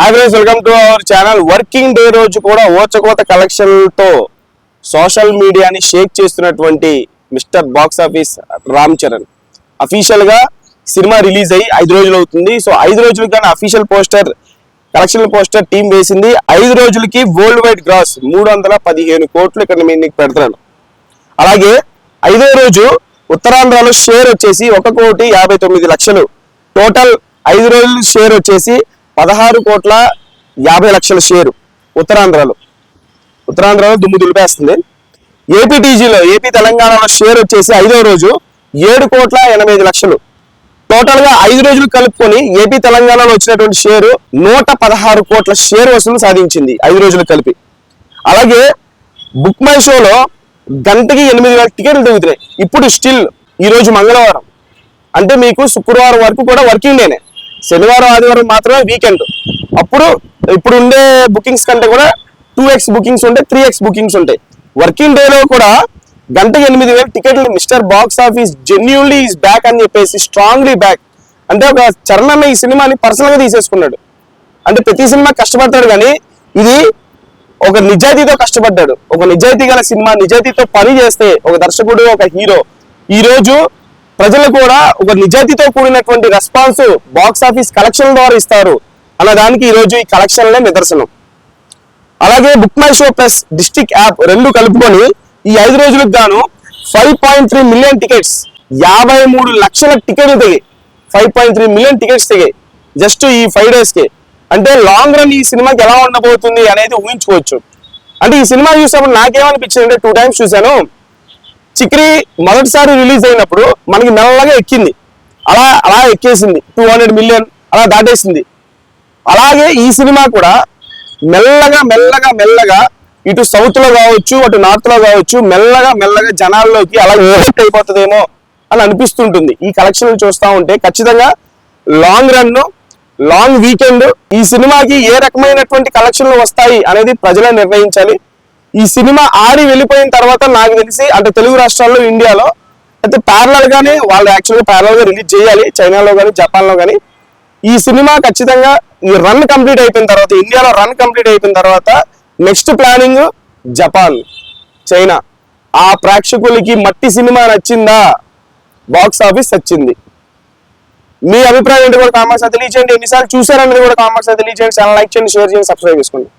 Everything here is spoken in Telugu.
Hi friends, welcome to our channel. Working day రోజు కూడా ఓచకోత కలెక్షన్లతో సోషల్ మీడియాని షేక్ చేస్తున్నటువంటి mister box office Ram Charan official గా సినిమా రిలీజ్ అయ్యి 5 రోజులు అవుతుంది. సో 5 రోజులకి కానీ official poster collection poster team వేసింది. 5 రోజులకి వరల్డ్ వైడ్ గ్రాస్ 315 కోట్లు ఇక్కడ నేను మీకు పెడుతున్నాను. అలాగే 5వ రోజు ఉత్తరాంధ్రలో షేర్ వచ్చేసి 1,59,00,000. టోటల్ 5 రోజుల షేర్ వచ్చేసి 16,50,00,000 షేరు ఉత్తరాంధ్రలో దుమ్ము దులిపేస్తుంది. ఏపీ తెలంగాణలో షేర్ వచ్చేసి 5వ రోజు 7,85,00,000. టోటల్ గా 5 రోజులు కలుపుకొని ఏపీ తెలంగాణలో వచ్చినటువంటి షేరు 116 కోట్ల షేర్ వసూలు సాధించింది 5 రోజులు కలిపి. అలాగే బుక్ మై షోలో గంటకి 8,000 టికెట్లు దొరుకుతున్నాయి. ఇప్పుడు స్టిల్ ఈ రోజు మంగళవారం అంటే మీకు శుక్రవారం వరకు కూడా వర్కింగ్ డేనే. శనివారం ఆదివారం మాత్రమే వీకెండ్. ఇప్పుడు ఉండే బుకింగ్స్ కంటే కూడా 2x బుకింగ్స్ ఉంటాయి, 3x బుకింగ్స్ ఉంటాయి. వర్కింగ్ డేలో కూడా గంటకి 8,000 టికెట్లు. Mister box office genuinely is back అని చెప్పేసి స్ట్రాంగ్లీ బ్యాక్. అంటే ఒక చరణ్ అన్న ఈ సినిమాని పర్సనల్ గా తీసేసుకున్నాడు. అంటే ప్రతి సినిమా కష్టపడతాడు కానీ ఇది ఒక నిజాయితీతో కష్టపడ్డాడు. ఒక నిజాయితీ గల సినిమా, నిజాయితీతో పని చేస్తే ఒక దర్శకుడు, ఒక హీరో ఈ రోజు ప్రజలు కూడా ఒక నిజాయితీతో కూడినటువంటి రెస్పాన్స్ బాక్స్ ఆఫీస్ కలెక్షన్ ద్వారా ఇస్తారు అన్నదానికి ఈ రోజు ఈ కలెక్షన్లే నిదర్శనం. అలాగే book my show plus district app రెండు కలుపుకొని ఈ 5 రోజులకు గాను 5.3 మిలియన్ టికెట్స్, 53 లక్షల టికెట్లు తెగాయి. 5.3 మిలియన్ టికెట్స్ తెగాయి జస్ట్ ఈ 5 days కి. అంటే లాంగ్ రన్ ఈ సినిమాకి ఎలా ఉండబోతుంది అనేది ఊహించుకోవచ్చు. అంటే ఈ సినిమా చూసినప్పుడు నాకేమనిపించింది అంటే 2 times చూశాను. చిక్రీ మొదటిసారి రిలీజ్ అయినప్పుడు మనకి మెల్లగా ఎక్కింది, అలా ఎక్కేసింది 200 మిలియన్ అలా దాటేసింది. అలాగే ఈ సినిమా కూడా మెల్లగా ఇటు సౌత్ లో కావచ్చు, అటు నార్త్ లో కావచ్చు, మెల్లగా జనాల్లోకి అలా ఎఫెక్ట్ అయిపోతుందేమో అని అనిపిస్తుంటుంది. ఈ కలెక్షన్ చూస్తూ ఉంటే ఖచ్చితంగా లాంగ్ రన్, లాంగ్ వీకెండ్ ఈ సినిమాకి ఏ రకమైనటువంటి కలెక్షన్లు వస్తాయి అనేది ప్రజలే నిర్ణయించాలి. ఈ సినిమా ఆడి వెళ్ళిపోయిన తర్వాత నాకు తెలిసి అంటే తెలుగు రాష్ట్రాల్లో, ఇండియాలో అయితే ప్యారలల్ గానే వాళ్ళు యాక్చువల్గా ప్యారలల్ గా రిలీజ్ చేయాలి. చైనాలో కానీ జపాన్ లో కానీ ఈ సినిమా ఖచ్చితంగా ఈ రన్ కంప్లీట్ అయిపోయిన తర్వాత, ఇండియాలో రన్ కంప్లీట్ అయిపోయిన తర్వాత నెక్స్ట్ ప్లానింగ్ జపాన్, చైనా. ఆ ప్రేక్షకులకి మట్టి సినిమా నచ్చిందా, బాక్స్ ఆఫీస్ నచ్చింది. మీ అభిప్రాయం ఏంటి కూడా కామెంట్స్ తెలియచేయండి. ఎన్నిసార్లు చూసారనేది కూడా కామెంట్స్ తెలియచేయండి. ఛానల్ లైక్ చేయండి, షేర్ చేయండి, సబ్స్క్రైబ్ చేసుకోండి.